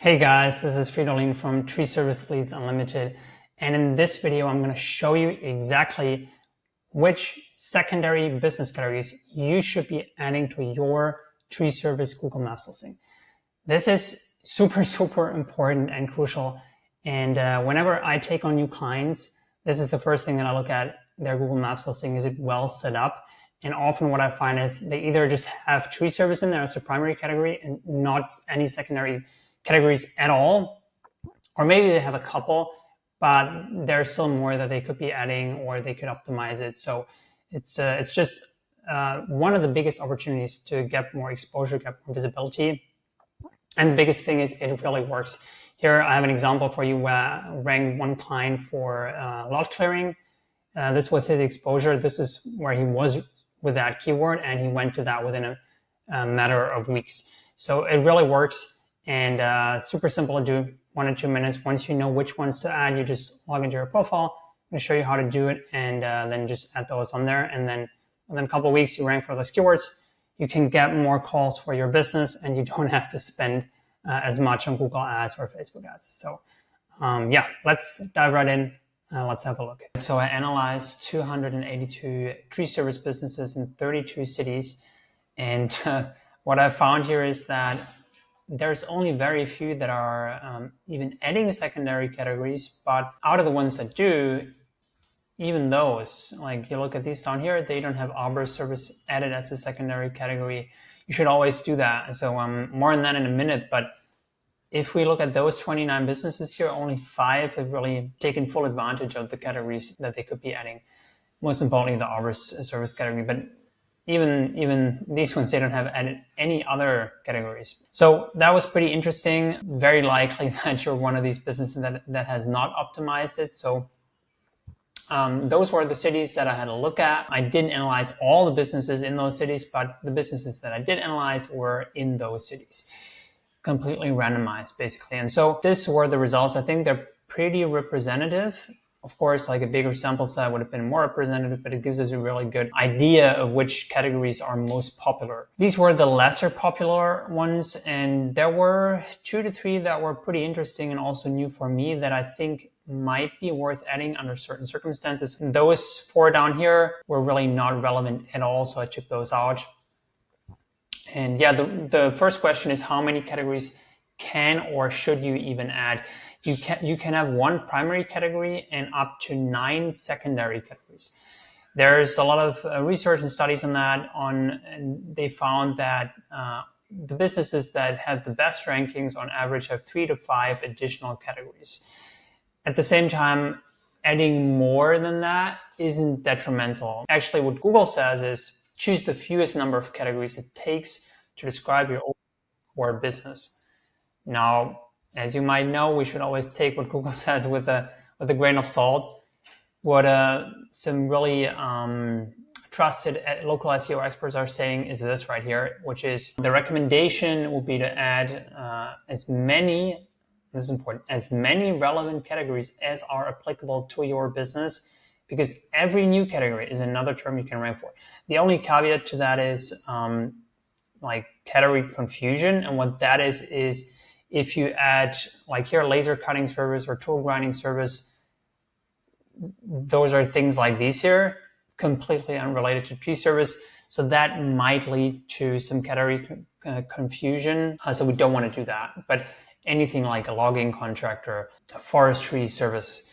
Hey guys, this is Fridolin from Tree Service Leads Unlimited, and in this video I'm going to show you exactly which secondary business categories you should be adding to your tree service Google Maps listing. This is super important and crucial, and whenever I take on new clients, this is the first thing that I look at their Google Maps listing. Is it well set up? And often what I find is they either just have tree service in there as a primary category and not any secondary categories at all, or maybe they have a couple, but there's still more that they could be adding, or they could optimize it. So it's just one of the biggest opportunities to get more exposure, get more visibility. And the biggest thing is it really works. Here I have an example for you where I rang one client for lot clearing. This was his exposure. This is where he was with that keyword, and he went to that within a matter of weeks. So it really works. And super simple to do, 1 or 2 minutes. Once you know which ones to add, you just log into your profile. I'm going to show you how to do it, and then just add those on there. And then within a couple of weeks, you rank for those keywords. You can get more calls for your business, and you don't have to spend as much on Google Ads or Facebook Ads. So yeah, let's dive right in. Let's have a look. So I analyzed 282 tree service businesses in 32 cities. And what I found here is that there's only very few that are even adding secondary categories, but out of the ones that do, even those, like you look at these down here, they don't have Arborist service added as a secondary category. You should always do that. So more on that in a minute, but if we look at those 29 businesses here, only 5 have really taken full advantage of the categories that they could be adding. Most importantly, the Arborist service category, but even these ones, they don't have added any other categories. So that was pretty interesting. Very likely that you're one of these businesses that has not optimized it. So those were the cities that I had a look at. I didn't analyze all the businesses in those cities, but the businesses that I did analyze were in those cities. Completely randomized, basically. And so these were the results. I think they're pretty representative. Of course, like a bigger sample set would have been more representative, but it gives us a really good idea of which categories are most popular. These were the lesser popular ones, and there were 2 to 3 that were pretty interesting and also new for me that I think might be worth adding under certain circumstances. Those 4 down here were really not relevant at all, so I took those out. And yeah, the first question is, how many categories can or should you even add? You can have 1 primary category and up to 9 secondary categories. There's a lot of research and studies on that, and they found that the businesses that have the best rankings on average have 3 to 5 additional categories. At the same time, adding more than that isn't detrimental. Actually, what Google says is choose the fewest number of categories it takes to describe your core business. Now, as you might know, we should always take what Google says with a grain of salt. What some really trusted local SEO experts are saying is this right here, which is the recommendation will be to add as many, this is important, as many relevant categories as are applicable to your business, because every new category is another term you can rank for. The only caveat to that is like category confusion. And what that is if you add, like here, laser cutting service or tool grinding service, those are things like these here, completely unrelated to tree service. So that might lead to some category confusion. So we don't want to do that. But anything like a logging contractor, a forestry service,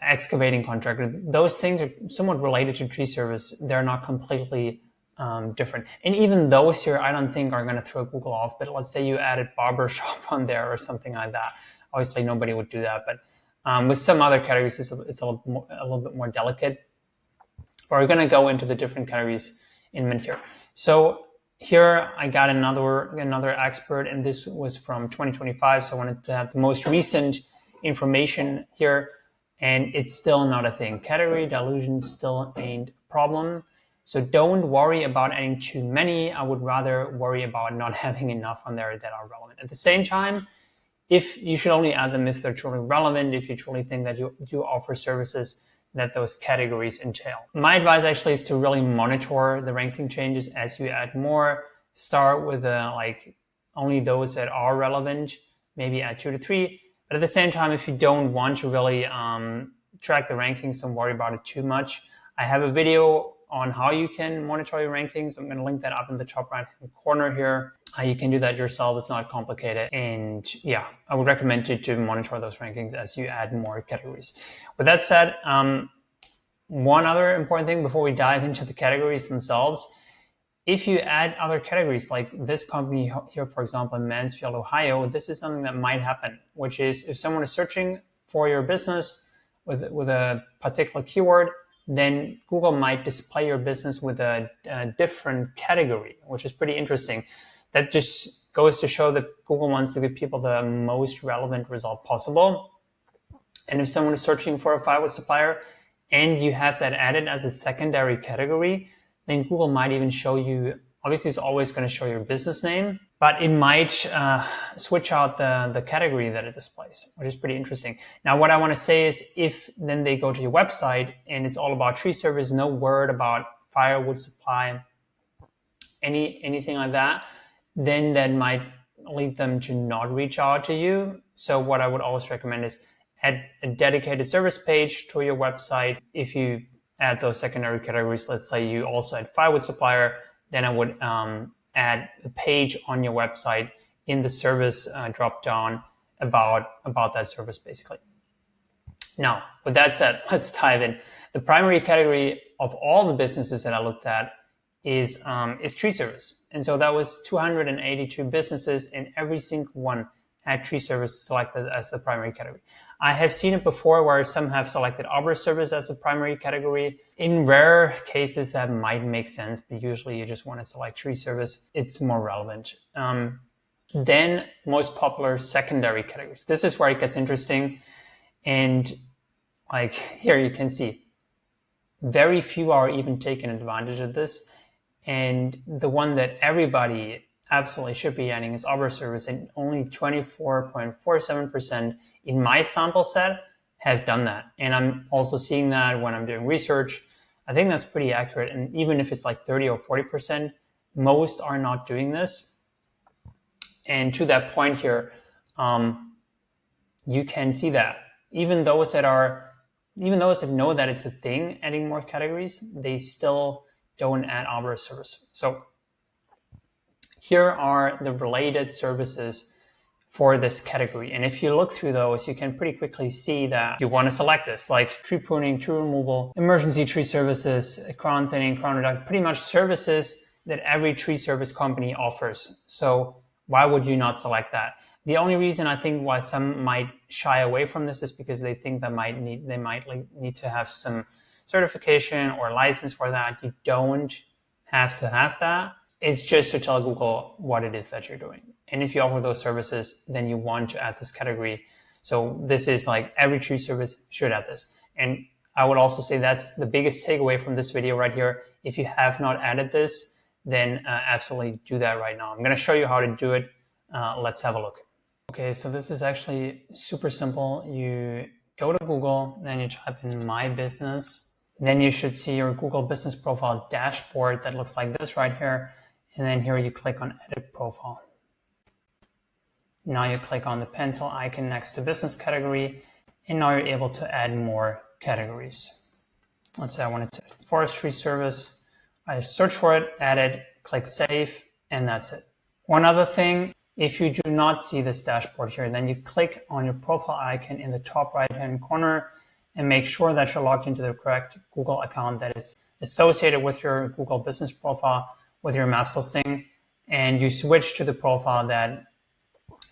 excavating contractor, those things are somewhat related to tree service. They're not completely different. And even those here, I don't think are going to throw Google off. But let's say you added barbershop on there or something like that. Obviously, nobody would do that. But with some other categories, it's a little bit more delicate. But we're going to go into the different categories in a minute here. So here I got another expert, and this was from 2025. So I wanted to have the most recent information here. And it's still not a thing. Category dilution still ain't a problem. So don't worry about adding too many. I would rather worry about not having enough on there that are relevant. At the same time, if you should only add them if they're truly relevant, if you truly think that you offer services that those categories entail. My advice actually is to really monitor the ranking changes as you add more. Start with like only those that are relevant. maybe add 2 to 3. But at the same time, if you don't want to really track the rankings, don't worry about it too much. I have a video on how you can monitor your rankings. I'm going to link that up in the top right hand corner here. You can do that yourself. It's not complicated. And yeah, I would recommend you to monitor those rankings as you add more categories. With that said, one other important thing before we dive into the categories themselves, if you add other categories like this company here, for example, in Mansfield, Ohio, this is something that might happen, which is if someone is searching for your business with a particular keyword, then Google might display your business with a different category, which is pretty interesting. That just goes to show that Google wants to give people the most relevant result possible. And if someone is searching for a firewood supplier and you have that added as a secondary category, then Google might even show you, obviously it's always going to show your business name, but it might switch out the category that it displays, which is pretty interesting. Now, what I want to say is if then they go to your website and it's all about tree service, no word about firewood supply, anything like that, then that might lead them to not reach out to you. So what I would always recommend is add a dedicated service page to your website. If you add those secondary categories, let's say you also add firewood supplier, then I would add a page on your website in the service drop down about that service basically. Now, with that said, let's dive in. The primary category of all the businesses that I looked at is tree service. And so that was 282 businesses, and every single one had tree service selected as the primary category. I have seen it before where some have selected Arborist service as a primary category. In rare cases, that might make sense, but usually you just want to select tree service. It's more relevant. Then most popular secondary categories. This is where it gets interesting. And like here you can see, very few are even taking advantage of this. And the one that everybody absolutely should be adding is Arborist service, and only 24.47% in my sample set have done that. And I'm also seeing that when I'm doing research. I think that's pretty accurate. And even if it's like 30 or 40%, most are not doing this. And to that point here, you can see that even those that know that it's a thing, adding more categories, they still don't add Arborist service. So here are the related services for this category. And if you look through those, you can pretty quickly see that you want to select this, like tree pruning, tree removal, emergency tree services, crown thinning, crown reduction, pretty much services that every tree service company offers. So why would you not select that? The only reason I think why some might shy away from this is because they think they might need to have some certification or license for that. You don't have to have that. It's just to tell Google what it is that you're doing. And if you offer those services, then you want to add this category. So this is like every tree service should add this. And I would also say that's the biggest takeaway from this video right here. If you have not added this, then absolutely do that right now. I'm going to show you how to do it. Let's have a look. Okay, so this is actually super simple. You go to Google, then you type in my business. Then you should see your Google business profile dashboard that looks like this right here. And then here you click on edit profile. Now you click on the pencil icon next to business category, and now you're able to add more categories. Let's say I wanted to forestry service. I search for it, add it, click save, and that's it. One other thing, if you do not see this dashboard here, then you click on your profile icon in the top right-hand corner and make sure that you're logged into the correct Google account that is associated with your Google business profile, with your maps listing, and you switch to the profile that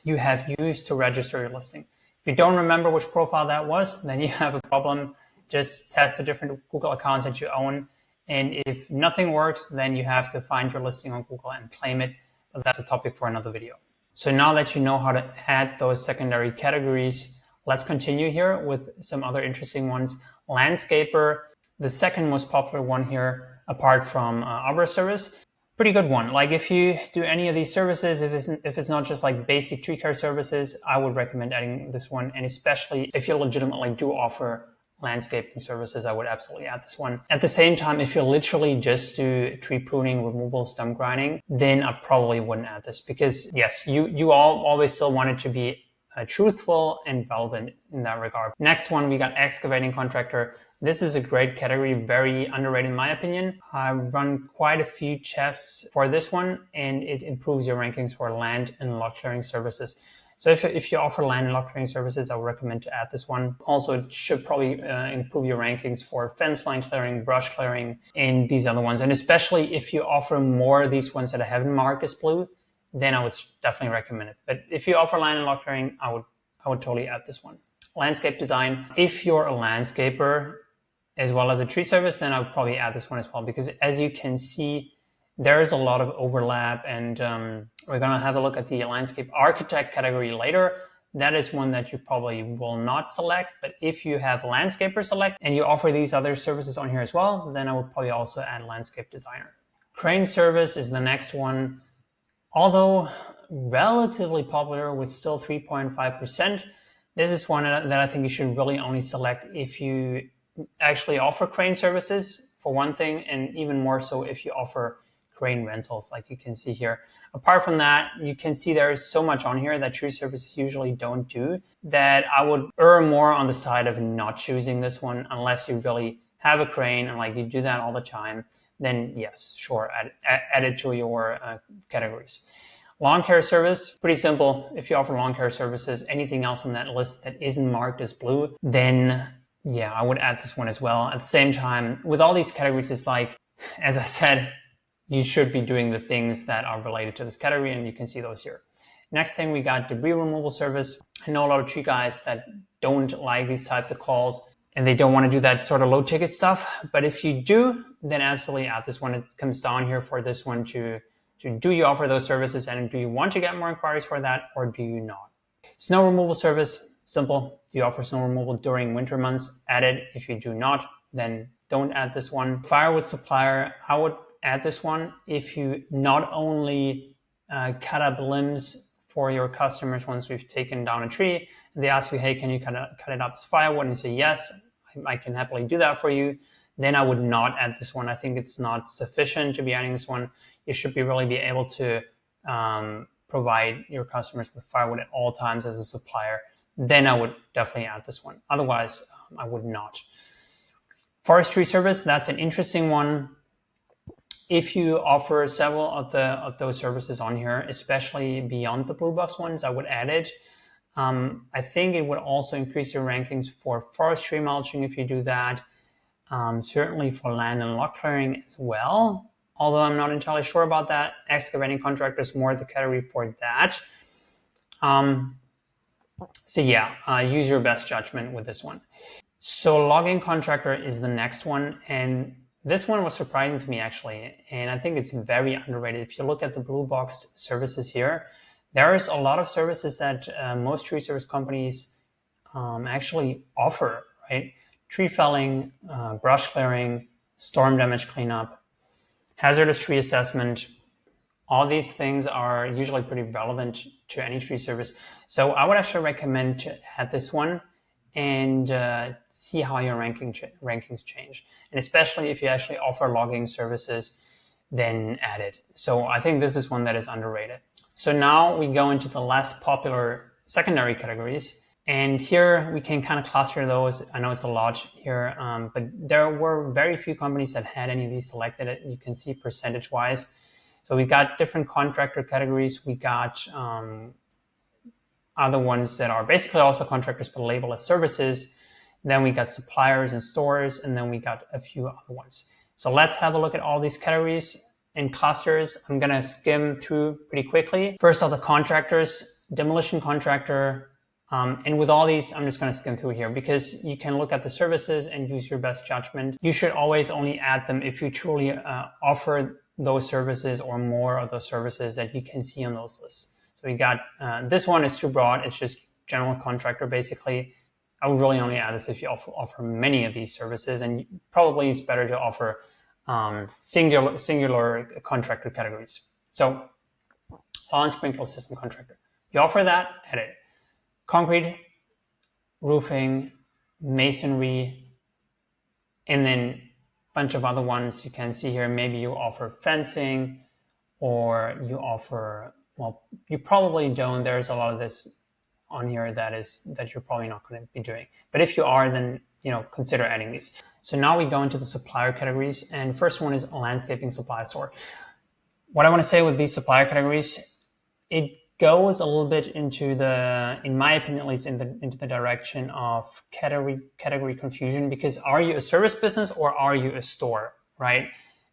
you have used to register your listing. If you don't remember which profile that was, then you have a problem. Just test the different Google accounts that you own. And if nothing works, then you have to find your listing on Google and claim it. But that's a topic for another video. So now that you know how to add those secondary categories, let's continue here with some other interesting ones. Landscaper, the second most popular one here, apart from Arborist service. Pretty good one. Like if you do any of these services, if it's not just like basic tree care services, I would recommend adding this one. And especially if you legitimately do offer landscaping services, I would absolutely add this one. At the same time, if you literally just do tree pruning, removal, stump grinding, then I probably wouldn't add this because yes, you all always still want it to be truthful and relevant in that regard. Next one, we got excavating contractor. This is a great category, very underrated in my opinion. I run quite a few tests for this one, and it improves your rankings for land and lot clearing services. So if you offer land and lot clearing services, I would recommend to add this one. Also, it should probably improve your rankings for fence line clearing, brush clearing, and these other ones. And especially if you offer more of these ones that I haven't marked as blue, then I would definitely recommend it. But if you offer land and lot clearing, I would totally add this one. Landscape design. If you're a landscaper as well as a tree service, then I would probably add this one as well, because as you can see, there is a lot of overlap, and we're going to have a look at the landscape architect category later. That is one that you probably will not select, but if you have landscaper select and you offer these other services on here as well, then I would probably also add landscape designer. Crane service is the next one. Although relatively popular with still 3.5%, this is one that I think you should really only select if you actually offer crane services, for one thing, and even more so if you offer crane rentals, like you can see here. Apart from that, you can see there is so much on here that tree services usually don't do, that I would err more on the side of not choosing this one unless you really have a crane and like you do that all the time. Then yes, sure, add it to your categories. Lawn care service, pretty simple. If you offer lawn care services, anything else on that list that isn't marked as blue, then yeah, I would add this one as well. At the same time, with all these categories, it's like, as I said, you should be doing the things that are related to this category, and you can see those here. Next thing, we got debris removal service. I know a lot of tree guys that don't like these types of calls, and they don't want to do that sort of low ticket stuff. But if you do, then absolutely add this one. It comes down here for this one to do you offer those services, and do you want to get more inquiries for that, or do you not? Snow removal service, simple. Do you offer snow removal during winter months? Add it. If you do not, then don't add this one. Firewood supplier, I would add this one if you not only cut up limbs for your customers once we've taken down a tree, and they ask you, hey, can you cut it up as firewood? And you say, yes, I can happily do that for you. Then I would not add this one. I think it's not sufficient to be adding this one. You should really be able to provide your customers with firewood at all times as a supplier. Then I would definitely add this one. Otherwise, I would not. Forestry service, that's an interesting one. If you offer several of those services on here, especially beyond the blue box ones, I would add it. I think it would also increase your rankings for forestry mulching if you do that. Certainly for land and lot clearing as well, although I'm not entirely sure about that. Excavating contractor is more the category for that. So yeah, use your best judgment with this one. So logging contractor is the next one, and this one was surprising to me actually, and I think it's very underrated. If you look at the blue box services here, there's a lot of services that most tree service companies actually offer, right? Tree felling, brush clearing, storm damage cleanup, hazardous tree assessment. All these things are usually pretty relevant to any tree service. So I would actually recommend to add this one and see how your rankings change. And especially if you actually offer logging services, then add it. So I think this is one that is underrated. So now we go into the less popular secondary categories. And here we can kind of cluster those. I know it's a lot here, but there were very few companies that had any of these selected. You can see percentage-wise. So we got different contractor categories. We got other ones that are basically also contractors but labeled as services. Then we got suppliers and stores, and then we got a few other ones. So let's have a look at all these categories and clusters. I'm going to skim through pretty quickly. First, all the contractors, demolition contractor. And with all these, I'm just going to skim through here because you can look at the services and use your best judgment. You should always only add them if you truly offer those services or more of those services that you can see on those lists. So we got, this one is too broad. It's just general contractor, basically. I would really only add this if you offer many of these services, and probably it's better to offer singular contractor categories. So lawn sprinkler system contractor. You offer that, add it. Concrete, roofing, masonry, and then a bunch of other ones you can see here. Maybe you offer fencing, or you offer, well, you probably don't. There's a lot of this on here that you're probably not going to be doing. But if you are, then consider adding these. So now we go into the supplier categories, and first one is landscaping supply store. What I want to say with these supplier categories, it goes a little bit into in my opinion at least, into the direction of category confusion, because are you a service business or are you a store, right?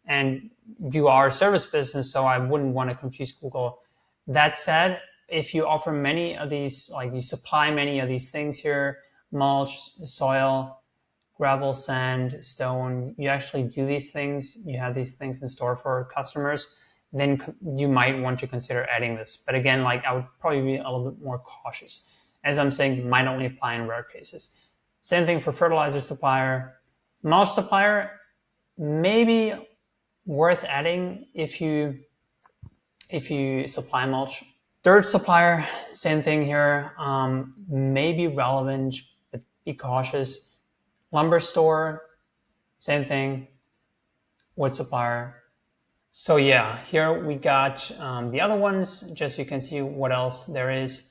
And you are a service business, so I wouldn't want to confuse Google. That said, if you offer many of these, like you supply many of these things here, mulch, soil, gravel, sand, stone, you actually do these things, you have these things in store for customers, then you might want to consider adding this. But again, like I would probably be a little bit more cautious. As I'm saying, it might only apply in rare cases. Same thing for fertilizer supplier. Mulch supplier, maybe worth adding if you supply mulch. Dirt supplier, same thing here. Maybe relevant, but be cautious. Lumber store, same thing. Wood supplier. So yeah, here we got the other ones, just so you can see what else there is,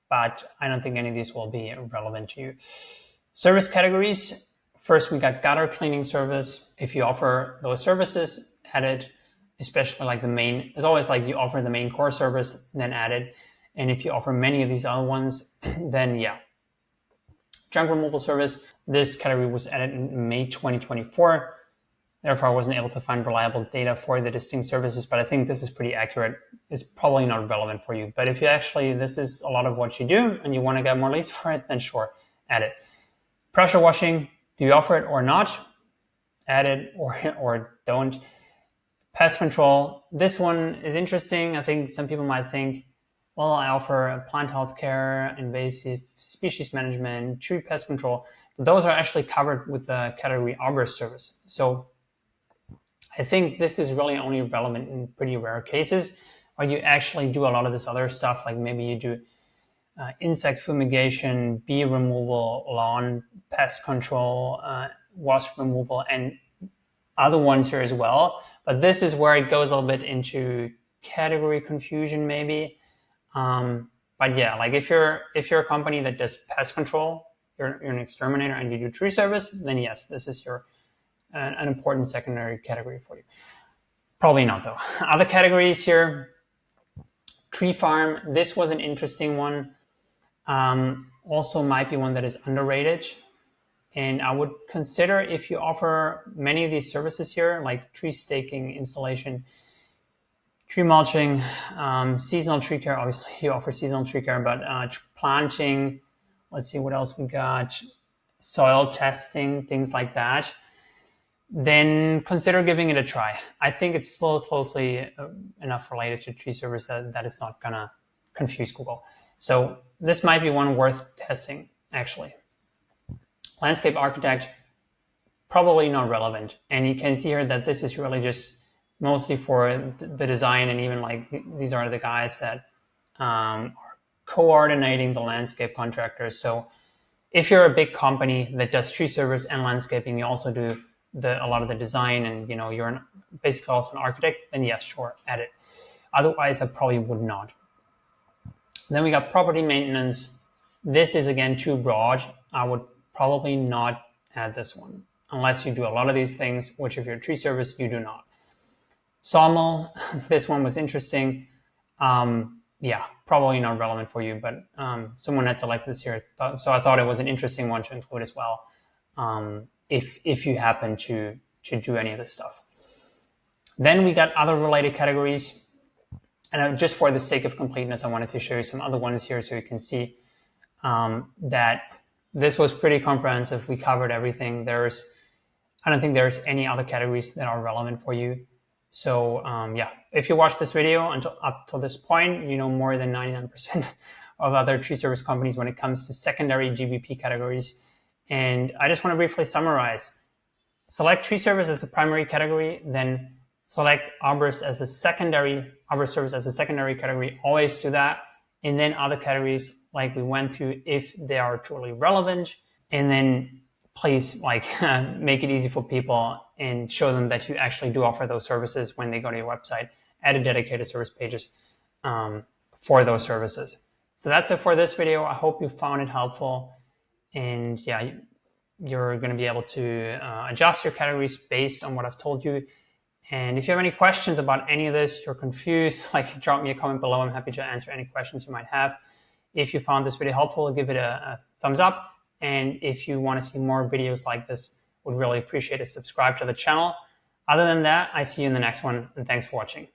but I don't think any of these will be relevant to you. Service categories. First, we got gutter cleaning service. If you offer those services, add it, especially like the main, it's always like you offer the main core service, then add it. And if you offer many of these other ones, then yeah. Junk removal service, this category was added in May 2024. Therefore, I wasn't able to find reliable data for the distinct services, but I think this is pretty accurate. It's probably not relevant for you. But if you actually, this is a lot of what you do and you want to get more leads for it, then sure, add it. Pressure washing, do you offer it or not? Add it or don't. Pest control, this one is interesting. I think some people might think, well, I offer plant health care, invasive species management, tree pest control. Those are actually covered with the category Arborist service. So I think this is really only relevant in pretty rare cases, or you actually do a lot of this other stuff, like maybe you do insect fumigation, bee removal, lawn pest control, wasp removal, and other ones here as well. But this is where it goes a little bit into category confusion, maybe. But yeah, like if you're a company that does pest control, you're an exterminator and you do tree service, then yes, this is an important secondary category for you. Probably not though. Other categories here, tree farm. This was an interesting one. Also might be one that is underrated. And I would consider, if you offer many of these services here, like tree staking, installation, tree mulching, seasonal tree care. Obviously you offer seasonal tree care, but planting, let's see what else we got, soil testing, things like that, then consider giving it a try. I think it's still closely enough related to tree service that it's not gonna confuse Google. So this might be one worth testing, actually. Landscape architect, probably not relevant. And you can see here that this is really just mostly for the design, and even like these are the guys that are coordinating the landscape contractors. So if you're a big company that does tree service and landscaping, you also do a lot of the design, and you're basically also an architect, then yes, sure, add it. Otherwise, I probably would not. Then we got property maintenance. This is again too broad. I would probably not add this one unless you do a lot of these things, which if you're a tree service, you do not. Sawmill, this one was interesting. Yeah, probably not relevant for you, but someone had selected this here, so I thought it was an interesting one to include as well, if you happen to do any of this stuff. Then we got other related categories, and just for the sake of completeness, I wanted to show you some other ones here so you can see that this was pretty comprehensive. We covered everything. I don't think there's any other categories that are relevant for you. So yeah, if you watch this video up till this point, you know more than 99% of other tree service companies when it comes to secondary GBP categories. And I just want to briefly summarize. Select tree service as a primary category, then select arborist as a secondary, arborist service as a secondary category. Always do that. And then other categories like we went through, if they are truly relevant. And then please make it easy for people and show them that you actually do offer those services when they go to your website. Add a dedicated service pages for those services. So that's it for this video. I hope you found it helpful. And yeah, you're going to be able to adjust your categories based on what I've told you. And if you have any questions about any of this, you're confused, like drop me a comment below. I'm happy to answer any questions you might have. If you found this video helpful, give it a thumbs up. And if you want to see more videos like this, would really appreciate it. Subscribe to the channel. Other than that, I see you in the next one, and thanks for watching.